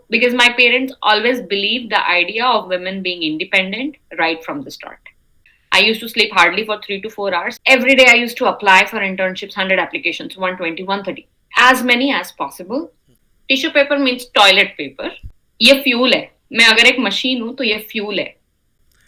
because my parents always believed the idea of women being independent right from the start. I used to sleep hardly for 3 to 4 hours. Every day I used to apply for internships, 100 applications, 120, 130, as many as possible. Tissue paper means toilet paper. ये fuel है. मैं अगर एक machine हूं तो ये fuel है.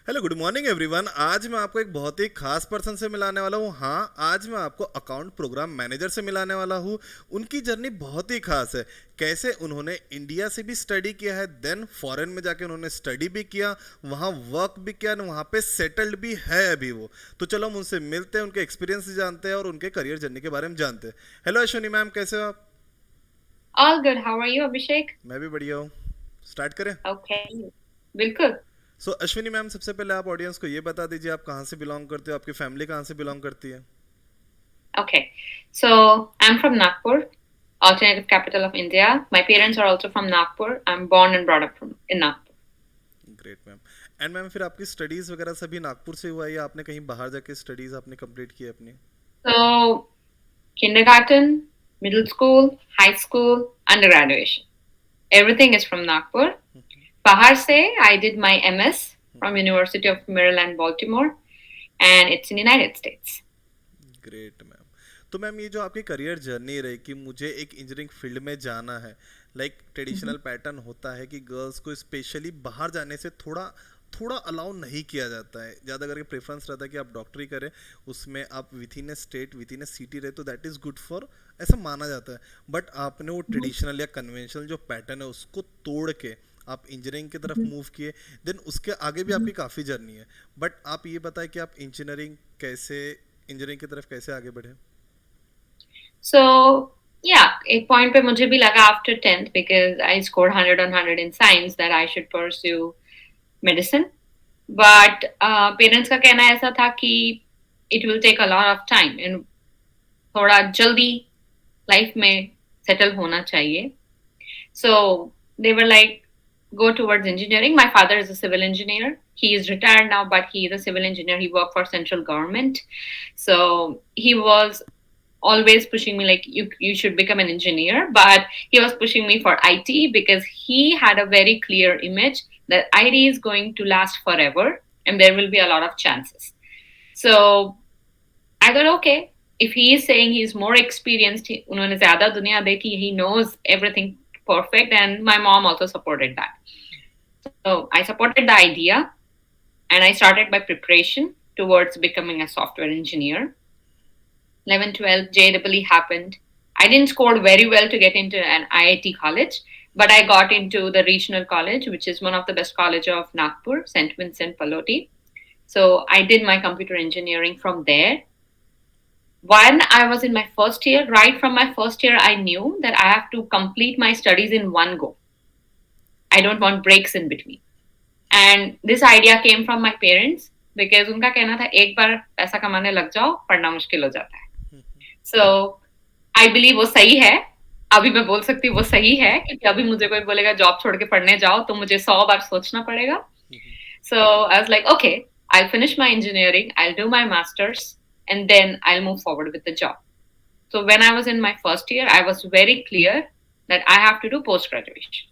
Hello good morning everyone. आज मैं आपको एक बहुत ही खास पर्सन से मिलाने वाला हूँ। हाँ, आज मैं आपको अकाउंट प्रोग्राम मैनेजर से मिलाने वाला हूँ। उनकी जर्नी बहुत ही खास है। कैसे उन्होंने इंडिया से भी स्टडी किया है, देन फॉरेन में जाके उन्होंने स्टडी भी किया, वहाँ वर्क भी किया, वहाँ पे सेटल्ड भी है अभी वो। तो चलो हम उनसे मिलते हैं, उनके एक्सपीरियंस जानते हैं और उनके करियर जर्नी के बारे में जानते हैं। हेलो अश्विनी मैम, कैसे हो आप? All good. How are you Abhishek? मैं भी बढ़िया हूँ। स्टार्ट करें? ओके, बिल्कुल. सो अश्विनी मैम, सबसे पहले आप ऑडियंस को ये बता दीजिए आप कहाँ से बिलोंग करते हो, आपकी फैमिली कहाँ से बिलोंग करती है? Okay, so I'm from Nagpur, alternative capital of India. My parents are also from Nagpur. I'm born and brought up in Nagpur. Great ma'am. And ma'am, फिर आपकी स्टडीज वगैरह सभी नागपुर से हुआ है या आपने कहीं बाहर जाके स्टडीज आपने कंप्लीट की है अपनी? So kindergarten, middle school, high school, undergraduation, everything is from Nagpur. Bahar se, I did my MS from University of Maryland, Baltimore, and it's in United States. Great ma'am. तो ma'am, ये जो आपकी career journey रही कि मुझे एक engineering field में जाना है, लाइक ट्रेडिशनल पैटर्न होता है कि गर्ल्स को स्पेशली बाहर जाने से थोड़ा थोड़ा अलाउ नहीं किया जाता है, ज़्यादा करके प्रेफरेंस रहता है कि आप डॉक्टरी करें, उसमें आप with in A state with in A city रहे तो दैट इज़ गुड फॉर, ऐसा माना जाता है। बट आपने वो ट्रेडिशनल या कन्वेंशनल जो पैटर्न है उसको तोड़ के आप इंजीनियरिंग की तरफ मूव किए, देन उसके आगे भी आपकी काफ़ी जर्नी है। बट आप ये बताएं कि आप इंजीनियरिंग की तरफ कैसे आगे बढ़े? So yeah, एक point पे मुझे भी लगा after 10th, because I scored 100 on 100 in science, that I should pursue medicine. But parents का कहना ऐसा था कि it will take a lot of time and थोड़ा जल्दी life में settle होना चाहिए. So they were like, go towards engineering. My father is a civil engineer. He is retired now, but he is a civil engineer. He worked for central government. So he was always pushing me like, you should become an engineer. But he was pushing me for IT because he had a very clear image that IT is going to last forever and there will be a lot of chances. So I thought, okay, if he is saying he's more experienced, उन्होंने ज़्यादा दुनिया देखी, he knows everything perfect, and my mom also supported that. So I supported the idea and I started my preparation towards becoming a software engineer. 11, 12, JEE happened. I didn't score very well to get into an IIT college, but I got into the regional college, which is one of the best college of Nagpur, St. Vincent Pallotti. So I did my computer engineering from there. When I was in my first year, right from my first year, I knew that I have to complete my studies in one go. I don't want breaks in between. And this idea came from my parents because उनका कहना था एक बार पैसा कमाने लग जाओ, पढ़ना मुश्किल हो जाता है. So I believe वो सही है. अभी मैं बोल सकती हूँ वो सही है, क्योंकि अभी मुझे कोई बोलेगा जॉब छोड़ के पढ़ने जाओ तो मुझे 100 बार सोचना पड़ेगा. So I was like, okay, I'll finish my engineering, I'll do my masters, and then I'll move forward with the job. So when I was in my first year, I was very clear that I have to do post graduation.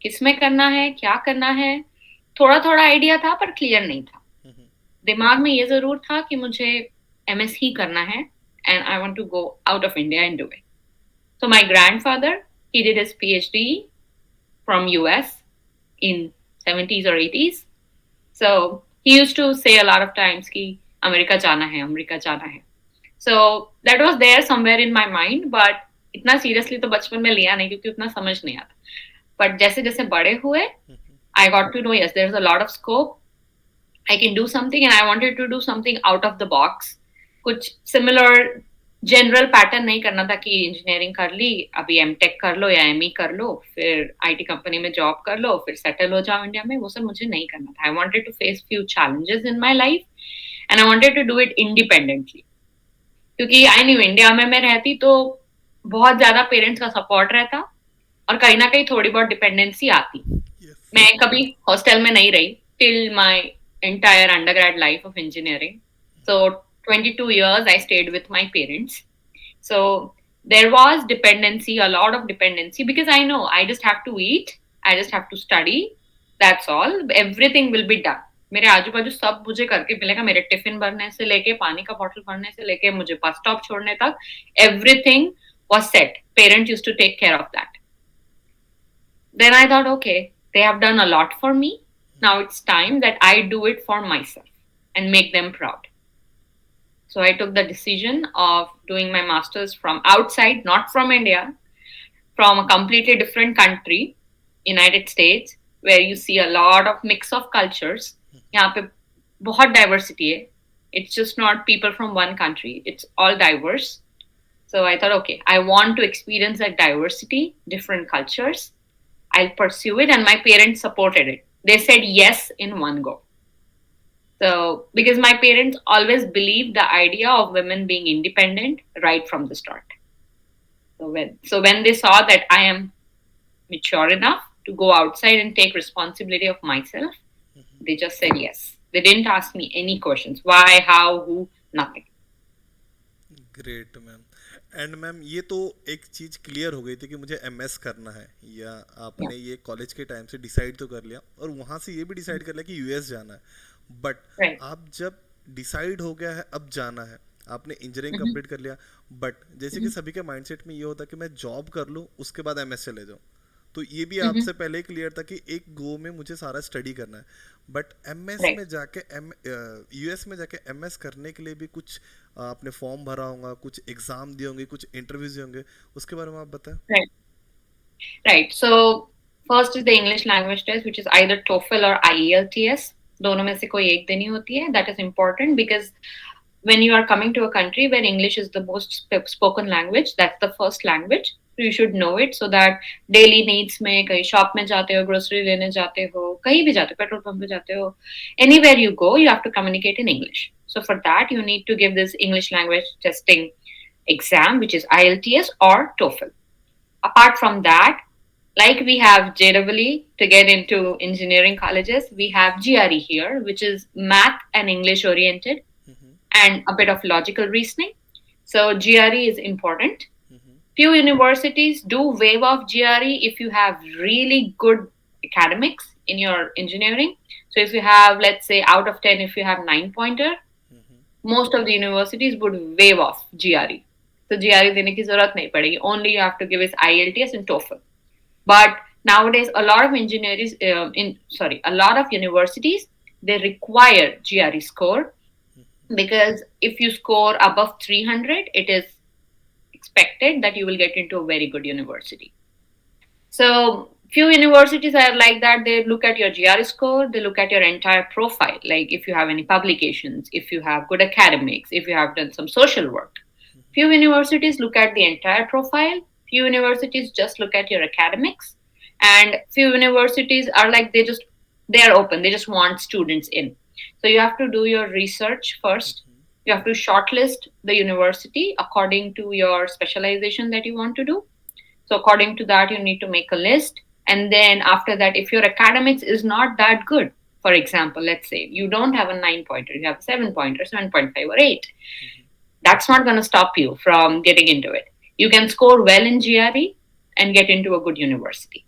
किसमें करना है, क्या करना है, थोड़ा थोड़ा idea था पर क्लियर नहीं था. दिमाग में ये जरूर था कि मुझे एमएस ही करना है and I want to go out of India and do it. So my grandfather, he did his PhD from US in 70s or 80s. So he used to say a lot of times कि America जाना है, America जाना है. So that was there somewhere in my mind, but इतना seriously तो बचपन में लिया नहीं क्योंकि उतना समझ नहीं आता. But जैसे जैसे बड़े हुए, I got to know, yes, there's a lot of scope. I can do something, and I wanted to do something out of the box. कुछ similar general pattern नहीं करना था कि इंजीनियरिंग कर ली, अभी एमटेक कर लो या एमई कर लो, फिर आईटी कंपनी में जॉब कर लो, फिर सेटल हो जाओ इंडिया में. वो सब मुझे नहीं करना था. I wanted to face few challenges in my life, and I wanted to do it independently. क्योंकि आई न्यू इंडिया में मैं रहती तो बहुत ज्यादा पेरेंट्स का सपोर्ट रहता और कहीं ना कहीं थोड़ी बहुत डिपेंडेंसी आती. मैं कभी हॉस्टल में नहीं रही till my entire undergrad life of engineering. So 22 years I stayed with my parents. So there was dependency, a lot of dependency, because I know I just have to eat I just have to study. That's all. Everything will be done. मेरे आजू बाजू सब मुझे करके मिलेगा, मेरे tiffin भरने से लेके पानी का बॉटल भरने से लेके मुझे बस स्टॉप छोड़ने तक, everything was set. Parents used to take care of that. Then I thought, okay, they have done a lot for me. Now it's time that I do it for myself and make them proud. So I took the decision of doing my master's from outside, not from India, from a completely different country, United States, where you see a lot of mix of cultures. यहाँ पे बहुत diversity है. It's just not people from one country. It's all diverse. So I thought, okay, I want to experience that diversity, different cultures. I'll pursue it, and my parents supported it. They said yes in one go. So, because my parents always believed the idea of women being independent right from the start. So when they saw that I am mature enough to go outside and take responsibility of myself, they just said yes. They didn't ask me any questions. Why, how, who, nothing. Great ma'am. And ma'am ये तो एक चीज़ clear हो गई थी कि मुझे MS करना है, या Yeah. आपने ये कॉलेज के टाइम से डिसाइड तो कर लिया और वहाँ से ये भी डिसाइड कर लिया कि यूएस जाना है. But Right. आप जब डिसाइड हो गया है अब जाना है, आपने इंजीनियरिंग Mm-hmm. कंप्लीट कर लिया, बट जैसे कि Mm-hmm. सभी के माइंडसेट में ये होता है कि मैं जॉब कर लूँ उसके बाद एमएस चले जाऊँ, तो ये भी Mm-hmm. आपसे पहले ही क्लियर था कि एक गो में मुझे सारा स्टडी करना है. But MS Right. में जाके एम यूएस में जाके एमएस करने के लिए भी कुछ आपने फॉर्म भरा होगा, कुछ एग्जाम दिए होंगे, कुछ इंटरव्यूज दिए होंगे, उसके बारे में आप बताएं. Right. Right. So first is the English language test, which is either TOEFL or IELTS. दोनों में से कोई एक देनी होती है. That is important because when you are coming to a country where English is the most spoken language, that's the first language. So you should know it so that daily needs में कहीं shop में जाते हो, grocery लेने जाते हो, कहीं भी जाते हो, पेट्रोल पंप पे जाते हो, anywhere you go, you have to communicate in English. So for that, you need to give this English language testing exam, which is IELTS or TOEFL. Apart from that, like we have JEE to get into engineering colleges, we have GRE here, which is math and English oriented hmm. and a bit of logical reasoning. So GRE is important. Hmm. Few universities do waive off GRE if you have really good academics in your engineering. So if you have, let's say, out of 10, if you have 9 pointer, hmm. most of the universities would waive off GRE. So GRE देने की जरूरत नहीं पड़ेगी. Only you have to give is IELTS and TOEFL. But nowadays, a lot of engineers, a lot of universities, they require GRE score because if you score above 300, it is expected that you will get into a very good university. So few universities are like that. They look at your GRE score, they look at your entire profile, like if you have any publications, if you have good academics, if you have done some social work. Few universities look at the entire profile. Few universities just look at your academics, and few universities are like they are open. They just want students in. So you have to do your research first. You have to shortlist the university according to your specialization that you want to do. So according to that, you need to make a list. And then after that, if your academics is not that good, for example, let's say you don't have a 9 pointer, you have a 7 pointer, 7.5 or 8, that's not going to stop you from getting into it. You can score well in GRE and get into a good university.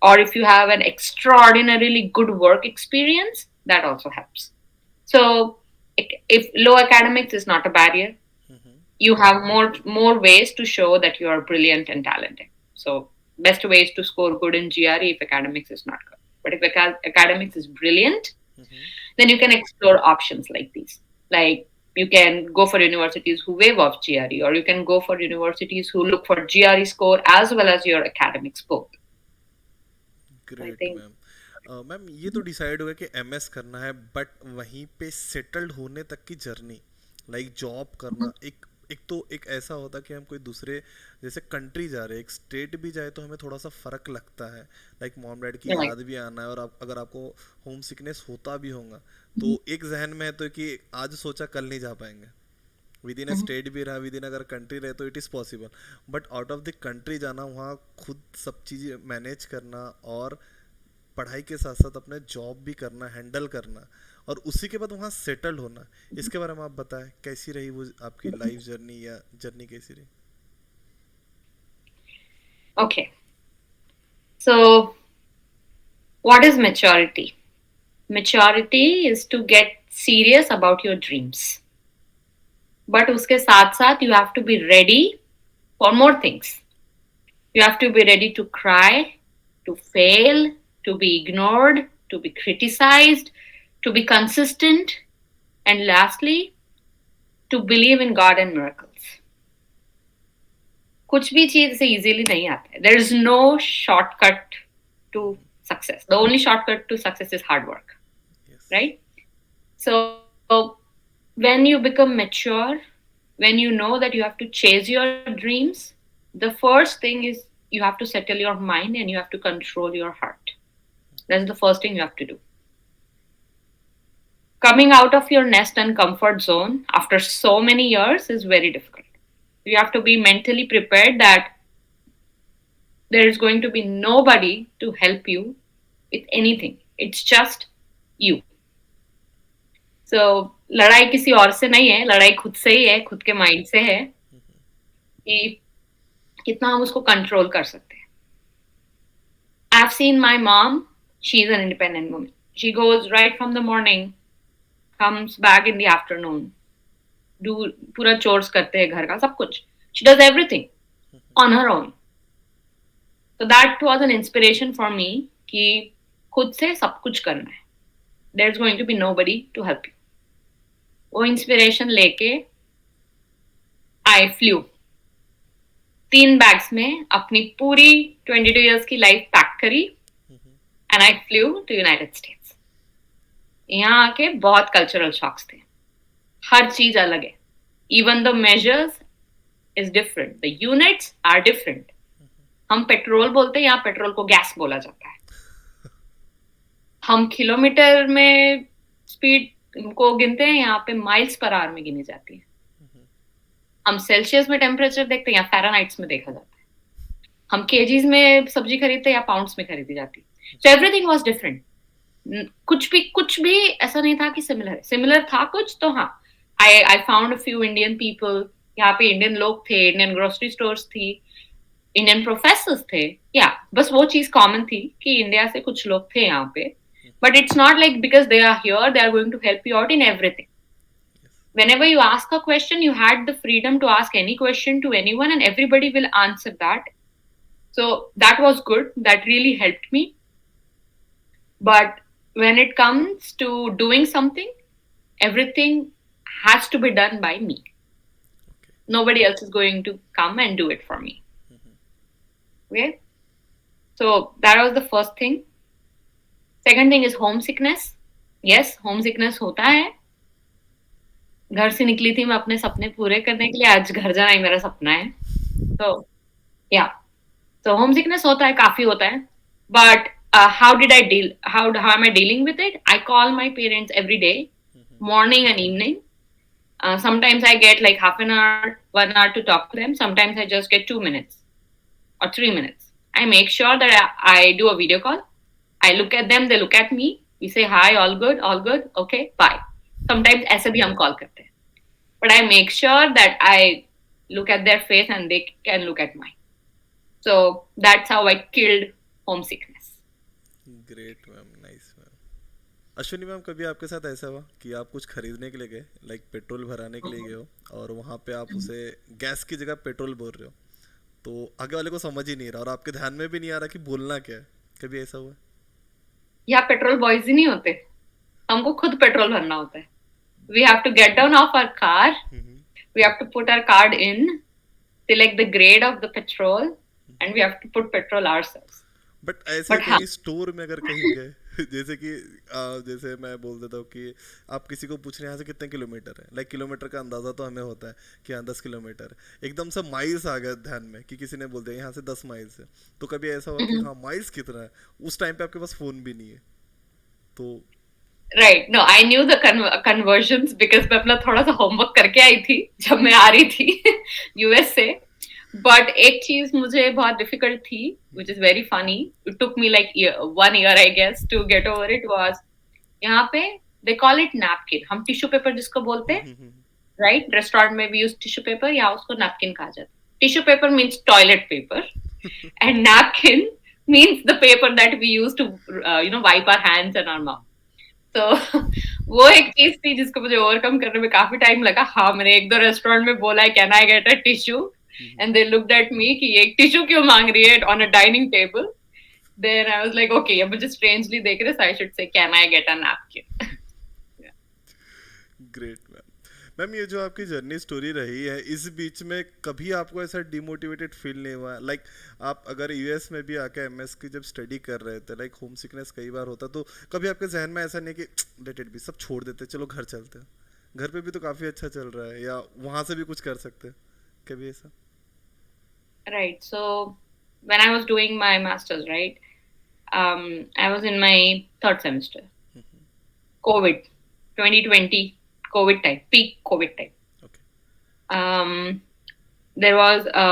Or if you have an extraordinarily good work experience, that also helps. So if low academics is not a barrier, you have more ways to show that you are brilliant and talented. So best way is to score good in GRE if academics is not good. But if academics is brilliant, then you can explore options like these. Like you can go for universities who waive off GRE, or you can go for universities who look for GRE score as well as your academics both. I great think. Ma'am. Ma'am ये तो decide हो गया कि MS करना है, but वहीं पे settled होने तक की जर्नी, लाइक जॉब करना, एक एक तो एक ऐसा होता कि हम कोई दूसरे जैसे कंट्री जा रहे हैं, एक स्टेट भी जाए तो हमें थोड़ा सा फ़र्क लगता है, लाइक मॉम डैड की Right. याद भी आना है, और आप अगर आपको होम सिकनेस होता भी होगा तो एक जहन में है तो कि आज सोचा कल नहीं जा पाएंगे. विद इन अ स्टेट भी रहा, विद इन अगर कंट्री रहे तो it is possible, but out of the country जाना, वहाँ खुद सब चीज़ें मैनेज करना और पढ़ाई के साथ साथ अपने जॉब भी करना, हैंडल करना, और उसी के बाद वहाँ सेटल होना, इसके बारे में आप बताएं कैसी रही वो आपकी लाइफ जर्नी, या जर्नी कैसी रही. Okay. So What is maturity? Maturity is to get serious about your dreams. But उसके साथ साथ you have to be ready for more things. You have to be ready to cry, to fail, to be ignored, to be criticized, to be consistent, and lastly, to believe in God and miracles. कुछ भी चीज से easily नहीं आता है. There is no shortcut to success. The only shortcut to success is hard work, Yes. right? So when you become mature, when you know that you have to chase your dreams, the first thing is you have to settle your mind and you have to control your heart. That's the first thing you have to do. Coming out of your nest and comfort zone after so many years is very difficult. You have to be mentally prepared that there is going to be nobody to help you with anything. It's just you. So लड़ाई किसी और से नहीं है, लड़ाई खुद से ही है, खुद के माइंड से है कि कितना हम उसको कंट्रोल कर सकते हैं. I've seen my mom. She's an independent woman. She goes right from the morning, comes back in the afternoon. Do पूरा chores करते हैं घर का सब कुछ. She does everything on her own. So that was an inspiration for me कि खुद से सब कुछ करना है. There's going to be nobody to help you. वो इंस्पिरेशन लेके I flew. 3 बैग्स में अपनी पूरी 22 years की लाइफ पैक करी and I flew to United States. यहाँ आके बहुत कल्चरल शॉक्स थे. हर चीज अलग है. Even the measures is different. The units are different. हम पेट्रोल बोलते हैं, यहाँ पेट्रोल को गैस बोला जाता है. हम किलोमीटर में स्पीड को गिनते हैं, यहाँ पे माइल्स पर आवर में गिनी जाती है. हम सेल्सियस में टेम्परेचर देखते हैं या फ़ारेनहाइट्स में देखा जाता है. हम केजीज में सब्जी खरीदते हैं या पाउंड्स में खरीदी जाती है. So everything was different. कुछ भी ऐसा नहीं था कि सिमिलर है. सिमिलर था कुछ तो हाँ, I found a few Indian people. यहाँ पे इंडियन लोग थे, इंडियन ग्रोसरी स्टोर्स थी, इंडियन प्रोफेसर्स थे. या बस वो चीज कॉमन थी कि इंडिया से कुछ लोग थे यहाँ पे. But it's not like because they are here they are going to help you out in everything. Whenever you ask a question, you had the freedom to ask any question to anyone and everybody will answer that. So that was good. That really helped me. But when it comes to doing something, everything has to be done by me. Okay. Nobody else is going to come and do it for me. Okay? So that was the first thing. Second thing is homesickness. Yes, homesickness होता है. घर से निकली थी मैं अपने सपने पूरे करने के लिए, आज घर जाना ही मेरा सपना है. तो या तो होम सिकनेस होता है, काफी होता है. But how did I deal how am I dealing with it? I call my parents every day, morning and evening. Sometimes I get like half an hour, 1 hour to talk to them. Sometimes I just get 2 minutes or 3 minutes. I make sure that I do a video call. I look at them, they look at me. We say hi, all good, okay, bye. Sometimes ऐसे भी हम call करते हैं. But I make sure that I look at their face and they can look at mine. So that's how I killed homesickness. Great ma'am, nice ma'am. Ashwini ma'am, कभी आपके साथ ऐसा हुआ कि आप कुछ खरीदने के लिए गए, लाइक पेट्रोल भराने के लिए गए हो, और वहाँ पे आप उसे गैस की जगह पेट्रोल बोल रहे हो, तो आगे वाले को समझ ही नहीं रहा और आपके ध्यान में भी नहीं आ रहा कि बोलना क्या है? कभी ऐसा हुआ? यहाँ पेट्रोल बॉयज ही नहीं होते, हमको खुद पेट्रोल भरना होता है. We have to get down off our car. We have to put our card in, select the grade of the petrol, and we have to put petrol ourselves. But ऐसे कहीं store में अगर कहीं गए जैसे कि जैसे मैं बोल देता हूँ कि आप किसी को पूछ रहे हैं यहाँ से कितने किलोमीटर है, लाइक किलोमीटर का अंदाजा तो हमें होता है कि हाँ 10 किलोमीटर. एकदम से माइल्स आ गया ध्यान में कि किसी ने बोल दिया यहाँ से 10 माइल्स है, तो कभी ऐसा हुआ कि हाँ माइल्स कितना है? उस टाइम पे आपके पास फोन भी नहीं है तो? Right. No, I knew the conversions because मैं अपना थोड़ा सा होमवर्क करके आई थी जब मैं आ रही थी यूएस से. बट एक चीज मुझे बहुत डिफिकल्ट थी, which is very funny. It took me like 1 year, I guess, to get over it. Was यहाँ पे they call it napkin. हम टिश्यू पेपर जिसको बोलते हैं, right? रेस्टोरेंट में we use टिश्यू पेपर, या उसको नैपकिन कहा जाता है. Tissue paper means toilet paper and napkin means the paper that we use to wipe our hands and our mouth. तो वो एक चीज थी जिसको मुझे ओवरकम करने में काफी टाइम लगा. हाँ, मैंने एक दो रेस्टोरेंट में बोला है can I get a tissue, and they looked at me कि ये एक टिश्यू क्यों मांग रही है on a dining table. Then I was like okay, ये मुझे स्ट्रेंजली देख रहे, so I should say can I get a napkin. Great ma'am. Ma'am ये जो आपकी जर्नी स्टोरी रही है, इस बीच में कभी आपको ऐसा डिमोटिवेटेड फील नहीं हुआ? लाइक आप अगर यूएस में भी आके एमएस की जब स्टडी कर रहे थे, लाइक होम सिकनेस कई बार होता, तो कभी आपके जहन में ऐसा नहीं कि लेट इट बी, सब छोड़ देते, चलो घर चलते हैं, घर पे भी तो काफ़ी अच्छा चल रहा है, या वहाँ से भी कुछ कर सकते हैं, कभी ऐसा? Right. So when I was doing my master's, right, I was in my third semester. COVID, 2020, COVID time, peak COVID time. Okay. Um, there was a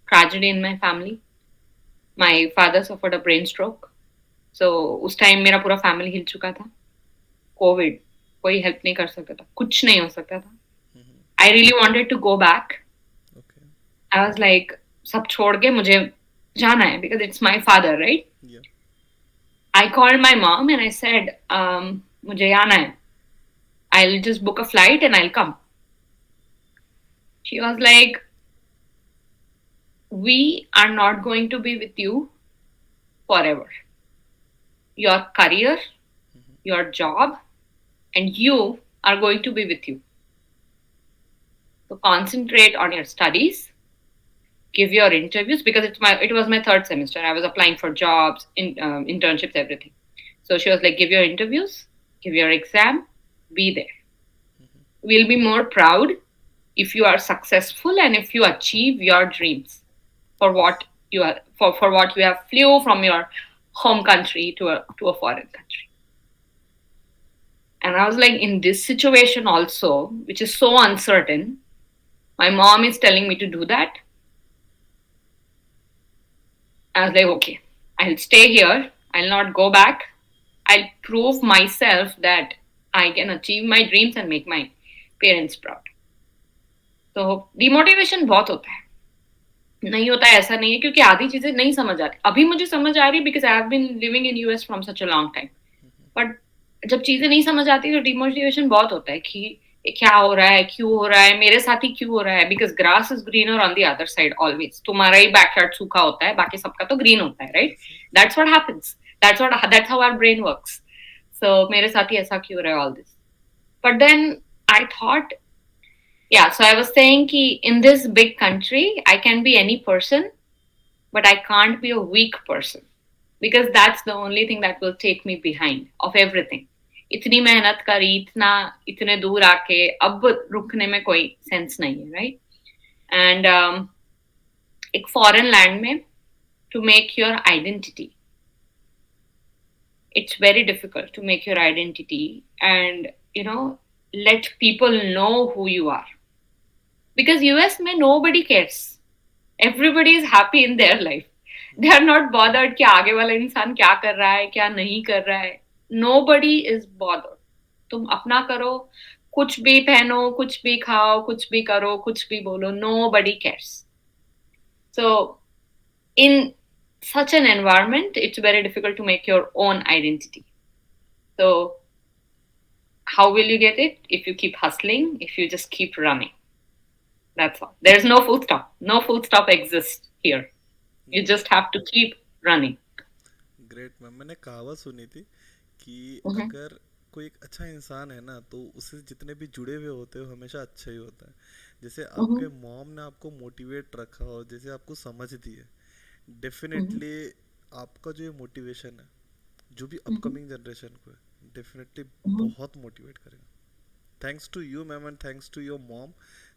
tragedy in my family. My father suffered a brain stroke. So उस time मेरा पूरा family हिल चुका था. Covid, कोई help नहीं कर सकता था, कुछ नहीं हो सकता था. I really wanted to go back. Okay. I was like सब छोड़ के मुझे जाना है because it's my father, right. Yeah. I called my mom and I said, मुझे आना है. I'll just book a flight and I'll come. She was like, we are not going to be with you forever. Your career, your job, and you are going to be with you. So concentrate on your studies, give your interviews because it was my third semester. I was applying for jobs, internships, everything. So she was like, give your interviews, give your exam, be there. We'll be more proud if you are successful and if you achieve your dreams for what you are for what you have flew from your home country to a foreign country. And I was like, in this situation also, which is so uncertain, my mom is telling me to do that. I was like, okay, I'll stay here. I'll not go back. I'll prove myself that I can achieve my dreams and make my parents proud. तो demotivation बहुत होता है, नहीं होता है ऐसा नहीं है, क्योंकि आधी चीजें नहीं समझ आती. अभी मुझे समझ आ रही है because I have been living in US from such a long time. But जब चीजें नहीं समझ आती तो डिमोटिवेशन बहुत होता है कि ये क्या हो रहा है, क्यों हो रहा है, मेरे साथ ही क्यों हो रहा है. Because grass is greener on the other side always. तुम्हारा ही बैकयार्ड सूखा होता है, बाकी सबका तो ग्रीन होता है, right. That's what happens. That's how our brain works. So मेरे साथ ही ऐसा क्यों हो रहा है all this. But then I thought, yeah, so I was saying ki in this big country I can be any person, but I can't be a weak person because that's the only thing that will take me behind of everything. इतनी मेहनत करी, इतने दूर आके अब रुकने में कोई सेंस नहीं है, राइट. एंड एक फॉरेन लैंड में to make your identity, it's very difficult to make your identity and let people know who you are. Because US में nobody cares. Everybody is happy in their life. They are not bothered कि आगे वाला इंसान क्या कर रहा है, क्या नहीं कर रहा है. Nobody is bothered. तुम अपना करो, कुछ भी पहनो, कुछ भी खाओ, कुछ भी करो, कुछ भी बोलो. Nobody cares. So in such an environment, it's very difficult to make your own identity. So how will you get it? If you keep hustling, if you just keep running. That's all. There's no full stop. No full stop exists here. You just have to keep running. Great ma'am. मैंने कहावत सुनी थी कि Mm-hmm. अगर कोई एक अच्छा इंसान है ना, तो उससे जितने भी जुड़े हुए होते हैं वो हमेशा अच्छा ही होता है. जैसे Mm-hmm. आपके मॉम ने आपको मोटिवेट रखा और जैसे आपको समझ दी है, Mm-hmm. डेफिनेटली आपका जो ये मोटिवेशन है, जो भी Mm-hmm. अपकमिंग जनरेशन को है, डेफिनेटली Mm-hmm. बहुत मोटिवेट करेगा. Thanks to you ma'am and thanks to your mom,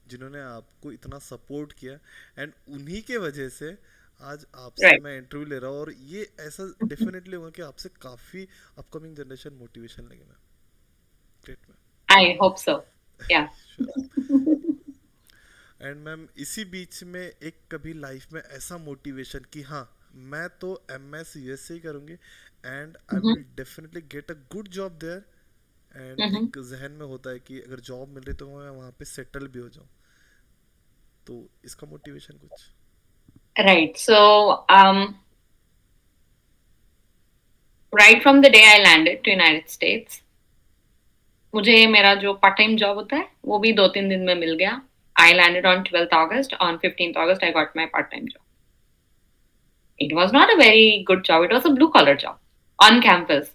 जिन्होंने आपको इतना सपोर्ट किया. एंड उन्हीं के वजह से आज आपसे Right. मैं इंटरव्यू ले रहा हूँ, और ये ऐसा Mm-hmm. डेफिनेटली होगा कि आपसे काफ़ी अपकमिंग जनरेशन मोटिवेशन लेंगे ma'am. Great ma'am. I hope so. Yeah. Sure. And ma'am इसी बीच में एक कभी लाइफ में ऐसा मोटिवेशन कि हाँ, मैं तो एम एस यू एस से ही करूँगी and I Mm-hmm. Will definitely get a good job there. And Mm-hmm. एक जहन में होता है कि अगर जॉब मिल रही तो मैं वहाँ पे सेटल भी हो जाऊँ. तो इसका मोटिवेशन कुछ? Right. So, right from the day I landed to United States, मुझे मेरा जो पार्ट टाइम जॉब होता है वो भी 2-3 दिन में मिल गया. I landed on 12th August. On 15th August, I got my part time job. It was not a very good job. It was a blue collar job on campus.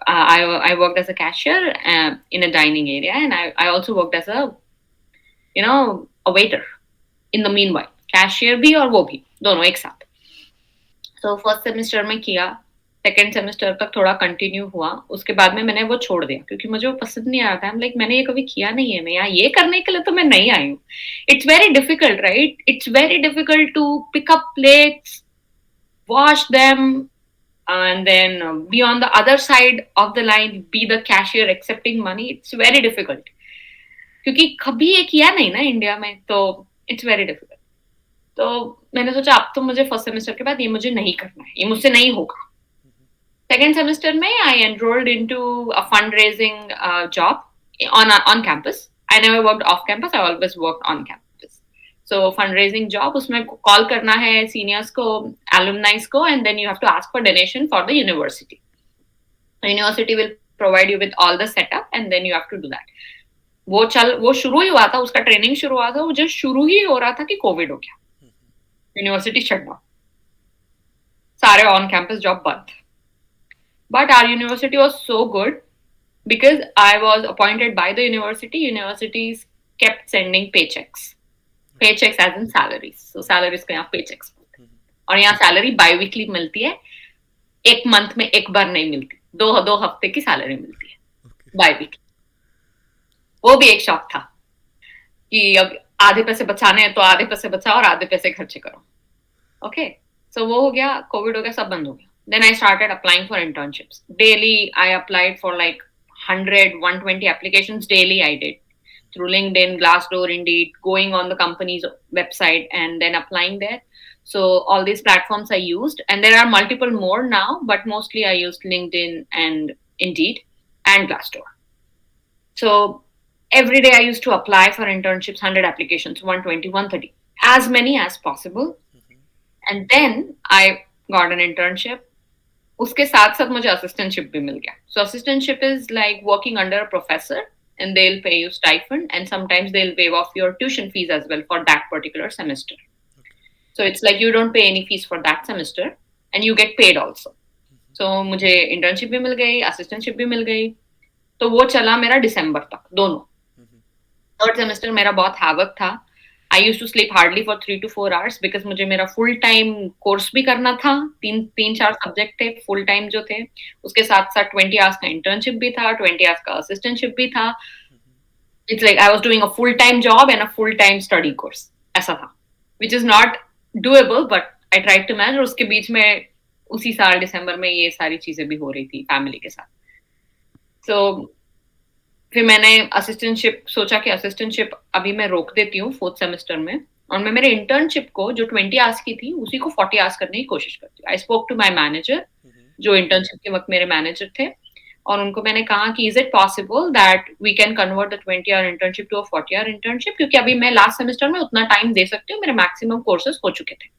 I worked as a cashier in a dining area, and I also worked as a a waiter in the meanwhile. Cashier भी और वो भी दोनों एक साथ. So first semester में किया, second semester तक थोड़ा कंटिन्यू हुआ, उसके बाद में मैंने वो छोड़ दिया क्योंकि मुझे वो पसंद नहीं आ रहा था. लाइक मैंने ये कभी किया नहीं है, मैं यहाँ ये करने के लिए तो मैं नहीं आई हूँ. It's very difficult, right? It's very difficult to pick up plates, wash them, and then be on the other side of the line, be the cashier accepting money. It's very difficult क्योंकि कभी ये किया नहीं ना India में, तो it's very difficult. तो मैंने सोचा अब तो मुझे फर्स्ट सेमेस्टर के बाद ये मुझे नहीं करना है, ये मुझसे नहीं होगा. सेकेंड सेमेस्टर में I enrolled into a fund raising job on campus. I never worked off campus. I always worked on campus. So fundraising job, उसमें कॉल करना है सीनियर्स को, alumni को, and then you have to ask for donation for the university. The university will provide you with all the setup, and then you have to do that. वो शुरू ही हुआ था, उसका ट्रेनिंग शुरू हुआ था, वो जो शुरू ही हो रहा था कि कोविड हो गया, यूनिवर्सिटी शट डाउन, सारे ऑन कैंपस जॉब बंद. But our university was so good because I was appointed by the university. Universities kept sending paychecks. Paychecks as in salaries. So salaries को यहाँ paychecks बोलते हैं. और यहाँ सैलरी बाई-वीकली मिलती है, एक मंथ में एक बार नहीं मिलती, दो हफ्ते की सैलरी मिलती है बाई-वीकली. वो भी एक शौक था कि अब आधे पैसे बचाने हैं तो आधे पैसे बचाओ और आधे पैसे खर्चे करो. ओके, सो वो हो गया, कोविड हो गया, सब बंद हो गया. Then I started applying for internships. Daily, I applied for like 100-120 applications daily. I did through LinkedIn, Glassdoor, Indeed, going on the company's website and then applying there. So all these platforms I used, and there are multiple more now, but mostly I used LinkedIn and Indeed and Glassdoor. So every day I used to apply for internships, 100 applications, 120, 130, as many as possible. And then I got an internship. उसके साथ साथ मुझे assistantship भी मिल गया. So assistantship is like working under a professor and they'll pay you stipend, and sometimes they'll waive off your tuition fees as well for that particular semester. So it's like you don't pay any fees for that semester and you get paid also. So मुझे internship भी मिल गई, assistantship भी मिल गई. तो वो चला मेरा दिसंबर तक दोनों. थर्ड सेमेस्टर मेरा बहुत हैवक था. I used to sleep hardly for 3 to 4 hours because मुझे मेरा फुल टाइम कोर्स भी करना था. 3-4 सब्जेक्ट थे फुल टाइम जो थे, उसके साथ साथ 20 आवर्स का इंटर्नशिप भी था, 20 आवर्स का असिस्टेंटशिप भी था. It's like I was doing a full time job and a full time study course, ऐसा था, which is not doable but I tried to manage. और उसके बीच में उसी साल दिसंबर में ये सारी चीजें भी हो रही थी फैमिली के साथ. सो फिर मैंने असिस्टेंटशिप सोचा कि असिस्टेंटशिप अभी मैं रोक देती हूँ फोर्थ सेमेस्टर में, और मैं मेरे इंटर्नशिप को जो 20 आवर्स की थी उसी को 40 आवर्स करने की कोशिश करती हूँ. I spoke to my manager, जो इंटर्नशिप के वक्त मेरे मैनेजर थे, और उनको मैंने कहा कि is it possible that we can convert the 20 hour internship to a 40 hour internship, क्योंकि अभी मैं लास्ट सेमेस्टर में उतना टाइम दे सकती हूँ, मेरे मैक्सिमम कोर्सेज हो चुके थे.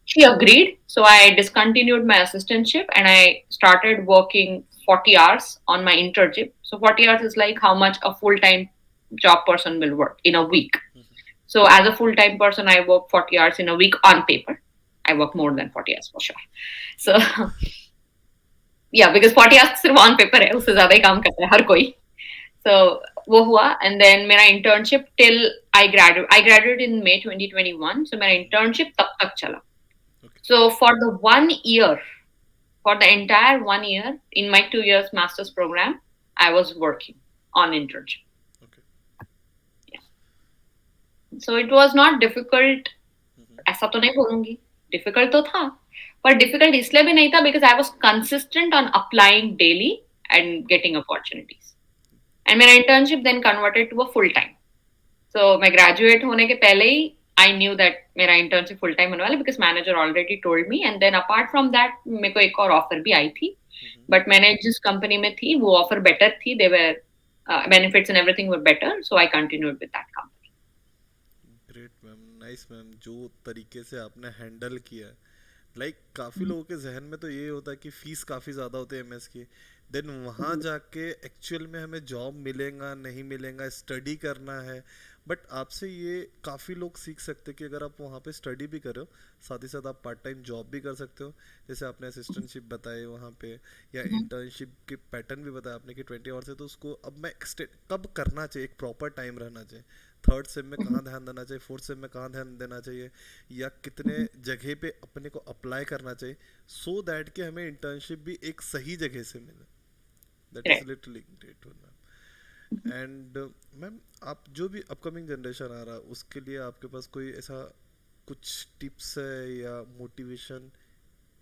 She agreed, so I discontinued my assistantship and I started working 40 hours on my internship. So 40 hours is like how much a full-time job person will work in a week. So as a full-time person, I work 40 hours in a week on paper. I work more than 40 hours for sure. So yeah, because 40 hours सिर्फ on paper है, उससे ज़्यादा ही काम करता है हर कोई. So वो हुआ, and then मेरा internship till I graduated in May 2021. So मेरा internship तब तक चला. So for the 1 year, for the entire 1 year in my 2 years master's program, I was working on internship. Okay. Yeah. So it was not difficult. ऐसा तो नहीं बोलूँगी, difficult तो था, पर difficult इसलिए भी नहीं था because I was consistent on applying daily and getting opportunities. And मेरा internship then converted to a full time. So मैं graduate होने के पहले ही I knew that मेरा internship full time होने वाला, because manager already told me. And then apart from that मेरे को एक और offer भी आई थी, but मैंने जिस company में थी वो offer better थी. They were benefits and everything were better, so I continued with that company. Great ma'am, nice ma'am. जो तरीके से आपने हैंडल किया, काफ़ी लोगों के जहन में तो ये होता है कि फीस काफ़ी ज़्यादा होती है एमएस की, देन वहाँ जाके एक्चुअल में हमें जॉब मिलेगा नहीं मिलेगा, स्टडी करना है। बट आपसे ये काफ़ी लोग सीख सकते हैं कि अगर आप वहाँ पे स्टडी भी कर रहे हो, साथ ही साथ आप पार्ट टाइम जॉब भी कर सकते हो। जैसे आपने असिस्टेंटशिप बताए वहाँ पे, या इंटर्नशिप के पैटर्न भी बताया आपने कि 20 आवर्स है, तो उसको अब मैं कब करना चाहिए, एक प्रॉपर टाइम रहना चाहिए। थर्ड सेम में कहाँ ध्यान देना चाहिए, फोर्थ सेम में कहाँ ध्यान देना चाहिए, या कितने जगह पे अपने को अप्लाई करना चाहिए, सो दैट कि हमें इंटर्नशिप भी एक सही जगह से मिले। That is Correct. Literally great ma'am. And ma'am, आप जो भी अपकमिंग जनरेशन आ रहा है उसके लिए आपके पास कोई ऐसा कुछ टिप्स है या मोटिवेशन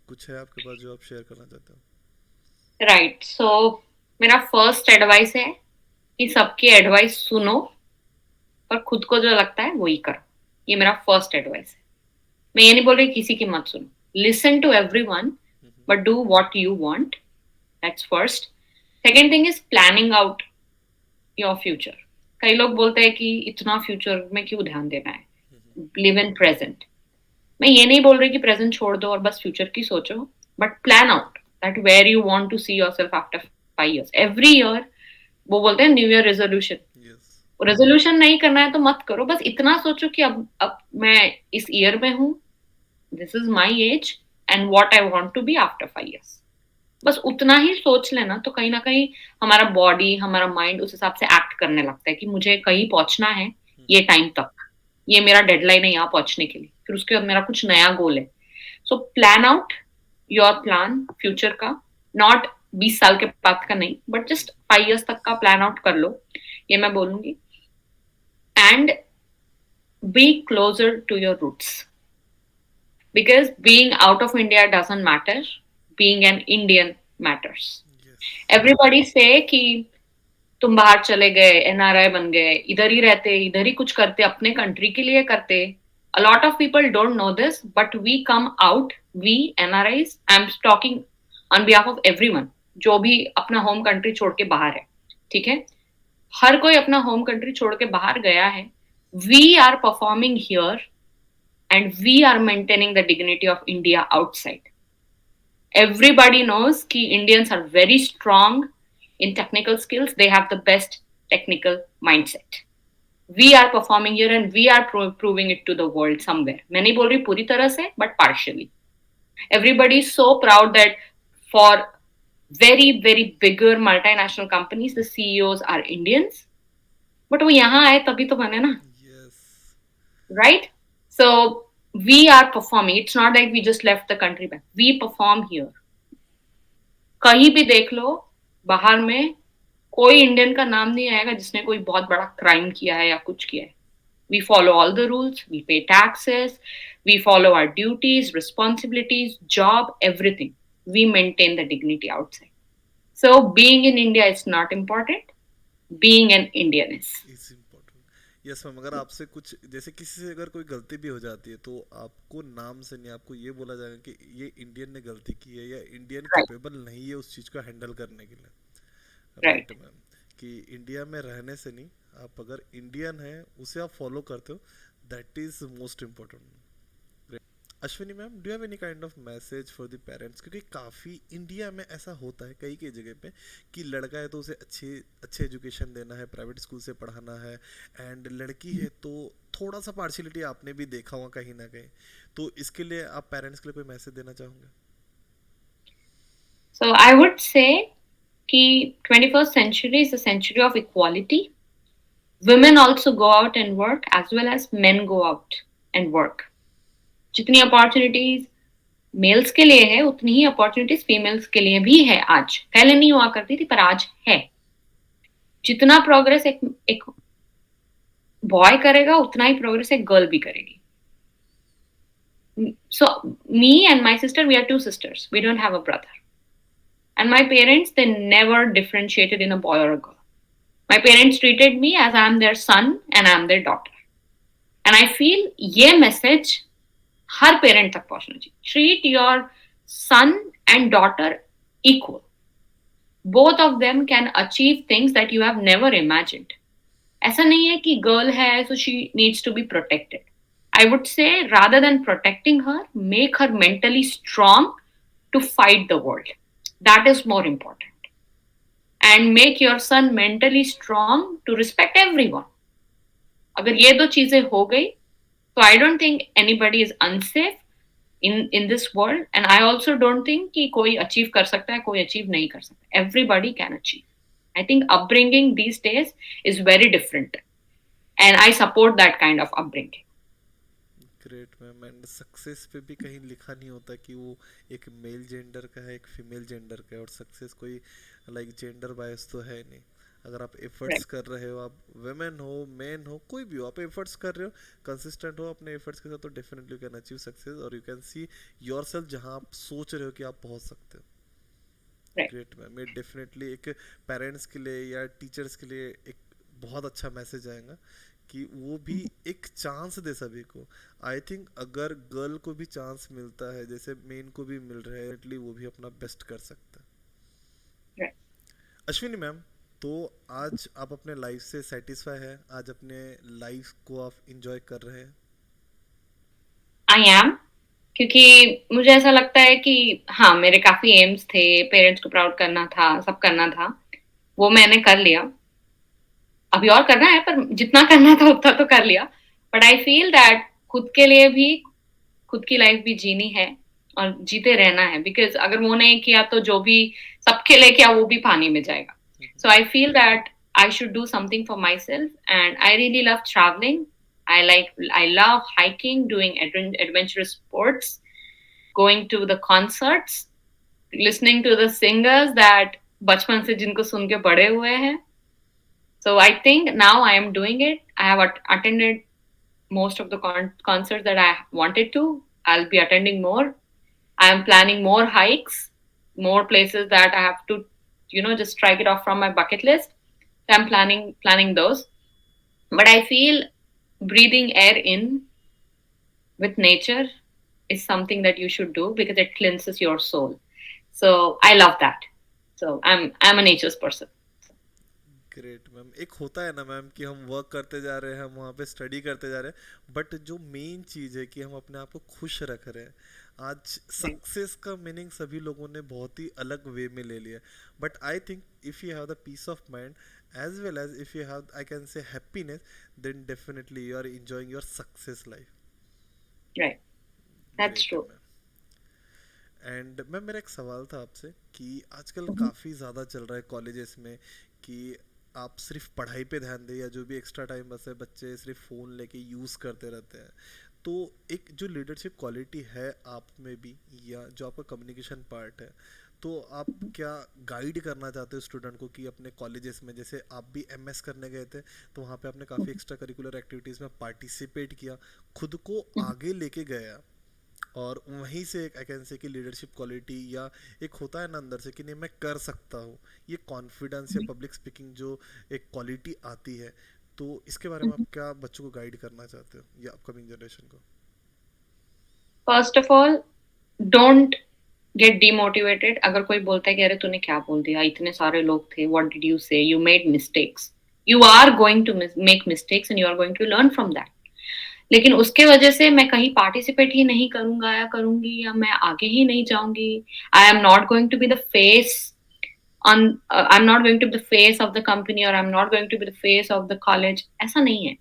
कुछ है आपके पास जो आप शेयर करना चाहते हो? राइट, सो मेरा फर्स्ट एडवाइस है कि सबकी एडवाइस सुनो और खुद को जो लगता है वही करो। ये मेरा फर्स्ट एडवाइस है। मैं ये नहीं बोल रही किसी की मत सुनो, listen to everyone, but do what you want. That's first. Second thing is planning out your future. कई लोग बोलते हैं कि इतना फ्यूचर में क्यों ध्यान देना है, लिव इन प्रेजेंट। मैं ये नहीं बोल रही कि प्रेजेंट छोड़ दो और बस फ्यूचर की सोचो, but plan out that where you want to see yourself after 5 years every year. वो बोलते हैं new year resolution. Yes. Resolution नहीं करना है तो मत करो, बस इतना सोचो कि अब मैं इस ईयर में हूँ, this is my age and what I want to be after 5 years। बस उतना ही सोच लेना, तो कहीं ना कहीं हमारा बॉडी हमारा माइंड उस हिसाब से एक्ट करने लगता है कि मुझे कहीं पहुंचना है ये टाइम तक, ये मेरा डेडलाइन है यहाँ पहुंचने के लिए, फिर उसके बाद मेरा कुछ नया गोल है। So plan out your plan future का, नॉट 20 साल के बाद का नहीं, बट जस्ट 5 years तक का प्लान आउट कर लो, ये मैं बोलूंगी। And be closer to your roots, because being out of India doesn't matter, being an Indian matters. Yes. Everybody say कि तुम बाहर चले गए, एनआरआई बन गए, इधर ही रहते, इधर ही कुछ करते, अपने कंट्री के लिए करते। A lot of people don't know this, but we come out, we NRIs, I'm talking on behalf of everyone, जो भी अपना होम कंट्री छोड़ के बाहर है, ठीक है? हर कोई अपना होम कंट्री छोड़ के बाहर गया है। We are performing here and we are maintaining the dignity of India outside. Everybody knows कि Indians are very strong in technical skills. They have the best technical mindset. We are performing here and we are proving it to the world somewhere. मैं नहीं बोल रही पूरी तरह से, but partially. Everybody is so proud that for very, very bigger multinational companies, the CEOs are Indians. But वो यहाँ आए तभी तो बने ना, yes. right? So we are performing. It's not like we just left the country back. We perform here. कहीं भी देख लो बाहर में, कोई इंडियन का नाम नहीं आएगा जिसने कोई बहुत बड़ा क्राइम किया है या कुछ किया है। We follow all the rules, we pay taxes, we follow our duties, responsibilities, job, everything. We maintain the dignity outside. So being in India is not important. Being an Indian is. Is important. Yes ma'am, अगर आपसे कुछ जैसे किसी से अगर कोई गलती भी हो जाती है तो आपको नाम से नहीं, आपको ये बोला जाएगा कि ये इंडियन ने गलती की है, या इंडियन Right, कैपेबल नहीं है उस चीज़ को हैंडल करने के लिए। right. राइट मैम, कि इंडिया में रहने से नहीं, आप अगर इंडियन हैं उसे आप फॉलो करते हो, that is most important. Ashwini ma'am, do have any kind of message for the parents, क्योंकि काफ़ी इंडिया में ऐसा होता है कई कई जगह पे कि लड़का है तो उसे अच्छे अच्छे एजुकेशन देना है, प्राइवेट स्कूल से पढ़ाना है, एंड लड़की है तो थोड़ा सा पार्शियलिटी आपने भी देखा होगा कहीं ना कहीं, तो इसके लिए आप पेरेंट्स के लिए कोई मैसेज देना चाहोगे? So I would say कि 21st century is a century of equality. Women also go out and work as well as men go out and work. जितनी अपॉर्चुनिटीज मेल्स के लिए है उतनी ही अपॉर्चुनिटीज फीमेल्स के लिए भी है। आज, पहले नहीं हुआ करती थी पर आज है। जितना प्रोग्रेस एक बॉय करेगा उतना ही प्रोग्रेस एक गर्ल भी करेगी। So me and my sister, we are two sisters, we don't have a brother, and my parents, they never differentiated in a boy or a girl. My parents treated me as I am their son and I am their daughter, and I feel ये message हर parent तक पहुंचना चाहिए। Treat your son and daughter equal, both of them can achieve things that you have never imagined. ऐसा नहीं है कि girl है so she needs to be protected. I would say rather than protecting her, make her mentally strong to fight the world. That is more important. And make your son mentally strong to respect everyone. अगर ये दो चीजें हो गई तो I don't think anybody is unsafe in this world, and I also don't think कि कोई achieve कर सकता है कोई अचीव नहीं कर सकता. Everybody can achieve. I think upbringing these days is very different, and I support that kind of upbringing. Great ma'am. And success पे भी कहीं लिखा नहीं होता कि वो एक मेल जेंडर का है एक फीमेल जेंडर का है, और सक्सेस कोई लाइक जेंडर बायस तो है नहीं. अगर आप एफर्ट्स Right. कर रहे हो, आप वेमेन हो मैन हो कोई भी हो, आप एफर्ट्स कर रहे हो, कंसिस्टेंट हो अपने एफर्ट्स के साथ, तो definitely you can achieve success और you can see yourself जहाँ आप सोच रहे हो कि आप पहुँच सकते हो. Right. Great ma'am. ये डेफिनेटली एक पेरेंट्स के लिए या टीचर्स के लिए एक बहुत अच्छा मैसेज आएगा कि वो भी एक चांस दे सभी को. आई थिंक अगर गर्ल को भी चांस मिलता है जैसे मेन को भी मिल रहा है, डेफिनेटली वो भी अपना बेस्ट कर सकता है. Right. अश्विनी मैम, तो आज आप अपने लाइफ से सेटिस्फाई है, आज अपने लाइफ को आप इंजॉय कर रहे हैं? I am. क्योंकि मुझे ऐसा लगता है कि हाँ मेरे काफी एम्स थे, पेरेंट्स को प्राउड करना था, सब करना था, वो मैंने कर लिया. अभी और करना है पर जितना करना था उतना तो कर लिया. बट आई फील दैट खुद के लिए भी खुद की लाइफ भी जीनी है और जीते रहना है. बिकॉज अगर वो नहीं किया तो जो भी सबके लिए किया वो भी पानी में जाएगा. So I feel that I should do something for myself, and I really love traveling. I love hiking, doing adventurous sports, going to the concerts, listening to the singers that बचपन से जिनको सुन के बड़े हुए हैं. So I think now I am doing it. I have attended most of the concerts that I wanted to. I'll be attending more. I am planning more hikes, more places that I have to, just strike it off from my bucket list. So I'm planning those. But I feel breathing air in with nature is something that you should do because it cleanses your soul. So I love that. So I'm a nature's person. Great ma'am. एक होता है ना ma'am कि हम work करते जा रहे हैं, हम वहाँ पे स्टडी करते जा रहे हैं, बट जो मेन चीज़ है कि हम अपने आप को खुश रख रहे हैं. आज सक्सेस का मीनिंग सभी लोगों ने बहुत ही अलग वे में ले लिया, but I think if you have the peace of mind as well as if you have I can say happiness, then definitely you are enjoying your success life. Right. That's great है true. Ma'am. And ma'am मेरा एक सवाल था आपसे कि आजकल काफ़ी ज़्यादा चल रहा है कॉलेजेस में कि आप सिर्फ पढ़ाई पे ध्यान दें, या जो भी एक्स्ट्रा टाइम बस है बच्चे सिर्फ फ़ोन लेके यूज़ करते रहते हैं. तो एक जो लीडरशिप क्वालिटी है आप में भी, या जो आपका कम्युनिकेशन पार्ट है, तो आप क्या गाइड करना चाहते हो स्टूडेंट को कि अपने कॉलेजेस में, जैसे आप भी एमएस करने गए थे तो वहाँ पे आपने काफ़ी एक्स्ट्रा करिकुलर एक्टिविटीज़ में पार्टिसिपेट किया, खुद को आगे लेके गया, और वहीं से एक आई कैन से कि लीडरशिप क्वालिटी या एक होता है ना अंदर से कि नहीं मैं कर सकता हूँ, ये कॉन्फिडेंस या पब्लिक स्पीकिंग जो एक क्वालिटी आती है, तो इसके बारे में आप क्या बच्चों को गाइड करना चाहते हो या अपकमिंग जनरेशन को? First of all, don't get demotivated. अगर कोई बोलता है कि अरे तूने क्या बोल दिया, इतने सारे लोग थे, what did you say, you made mistakes. You are going to make mistakes and you are going to learn from that. लेकिन उसके वजह से मैं कहीं पार्टिसिपेट ही नहीं करूंगा या करूंगी या मैं आगे ही नहीं जाऊंगी. I am not going to be the face on I am not going to be the face of the company और I am not going to be the face of the college. ऐसा नहीं है.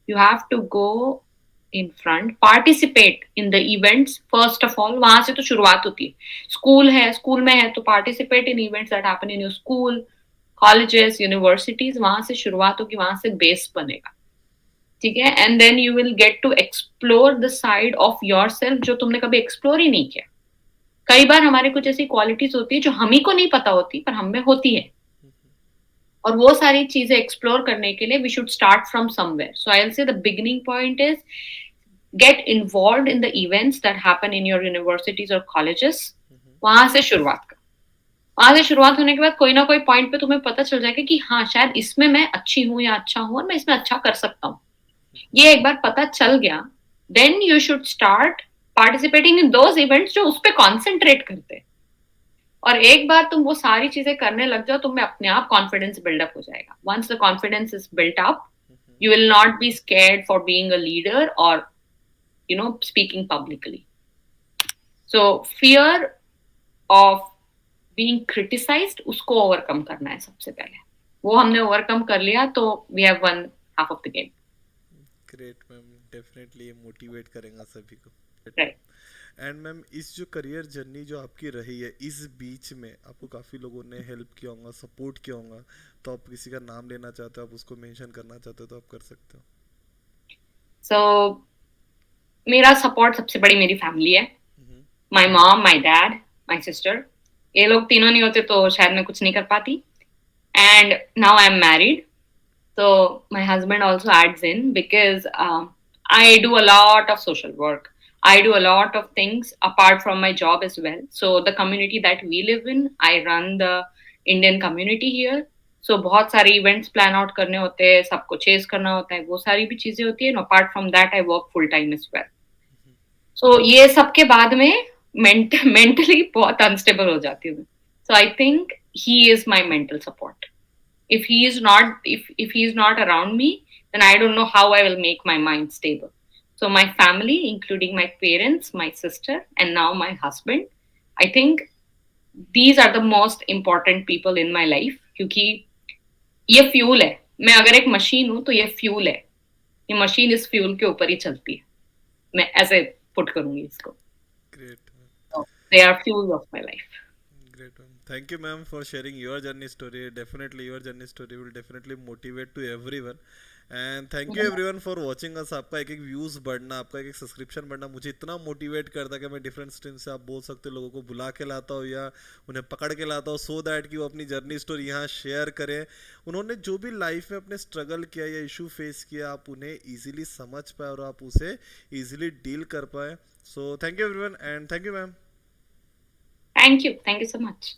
You have to go in front, participate in the events first of all. वहां से तो शुरुआत होती है. स्कूल है, स्कूल में है तो participate in events that happen in your school, colleges, universities. वहां से शुरुआत होगी, वहां से बेस बनेगा. ठीक है. And then you will get to explore the side of your self जो तुमने कभी एक्सप्लोर ही नहीं किया. कई बार हमारे कुछ ऐसी क्वालिटीज होती है जो हम ही को नहीं पता होती पर हम में होती है, और वो सारी चीजें एक्सप्लोर करने के लिए we should start from somewhere. So I will say the beginning point is get involve in the events that happen in your universities और कॉलेजेस. वहां से शुरुआत कर. वहां से शुरुआत होने के बाद कोई ना कोई पॉइंट पे तुम्हें पता चल जाएगा कि हाँ शायद इसमें मैं अच्छी हूँ या अच्छा हूँ और मैं इसमें अच्छा कर सकता हूँ. ये एक बार पता चल गया, then you should start participating in those events जो उस पर कॉन्सेंट्रेट करते हैं. और एक बार तुम वो सारी चीजें करने लग जाओ, तुम्हें अपने आप कॉन्फिडेंस बिल्डअप हो जाएगा. Once the confidence is built up, you will not be scared for being a leader और speaking publicly. So fear of being criticized, उसको ओवरकम करना है सबसे पहले. वो हमने ओवरकम कर लिया तो we have one half of the game. Great ma'am, definitely ये मोटिवेट करेगा सभी को. राइट. एंड मैम, इस जो करियर जर्नी जो आपकी रही है, इस बीच में आपको काफ़ी लोगों ने हेल्प किया होगा, सपोर्ट किया होगा, तो आप किसी का नाम लेना चाहते हो, आप उसको मेंशन करना चाहते हो तो आप कर सकते हो. सो मेरा सपोर्ट सबसे बड़ी मेरी फैमिली है. Hmm. My mom, my dad, my sister. ये लोग तीनों नहीं होते तो शायद मैं कुछ नहीं कर पाती. And now I am married. So my husband also adds in because I do a lot of social work. I do a lot of things apart from my job as well. So the community that we live in, I run the Indian community here. So बहुत सारे events plan out करने होते हैं, सबको chase करना होता है, वो सारी भी चीजें होती है. And apart from that, I work full time as well. So ये सब के बाद में mentally बहुत unstable हो जाती हूँ. So I think he is my mental support. If he is not around me, then I don't know how I will make my mind stable. So my family, including my parents, my sister, and now my husband, I think these are the most important people in my life. क्योंकि ये fuel है. मैं अगर एक machine हूं तो ये fuel है. ये मशीन इस फ्यूल के ऊपर ही चलती है. मैं ऐसे पुट करूंगी इसको. Great. So, they are fuel of my life. Great, ma'am. Thank you, ma'am, for sharing your journey story. Definitely, your journey story will definitely motivate to everyone. And thank you everyone for watching us. आपका एक एक views बढ़ना, आपका एक एक subscription बढ़ना मुझे इतना मोटिवेट करता है कि मैं डिफरेंट स्ट्रीम से, आप बोल सकते हो, लोगों को बुला के लाता हूँ या उन्हें पकड़ के लाता हूँ, सो दैट कि वो अपनी जर्नी स्टोरी यहाँ शेयर करें. उन्होंने जो भी लाइफ में अपने स्ट्रगल किया या इशू फेस किया, आप उन्हें ईजिली समझ पाए और आप उसे ईजिली डील कर पाए. So thank you everyone and thank you ma'am. Thank you. Thank you so much.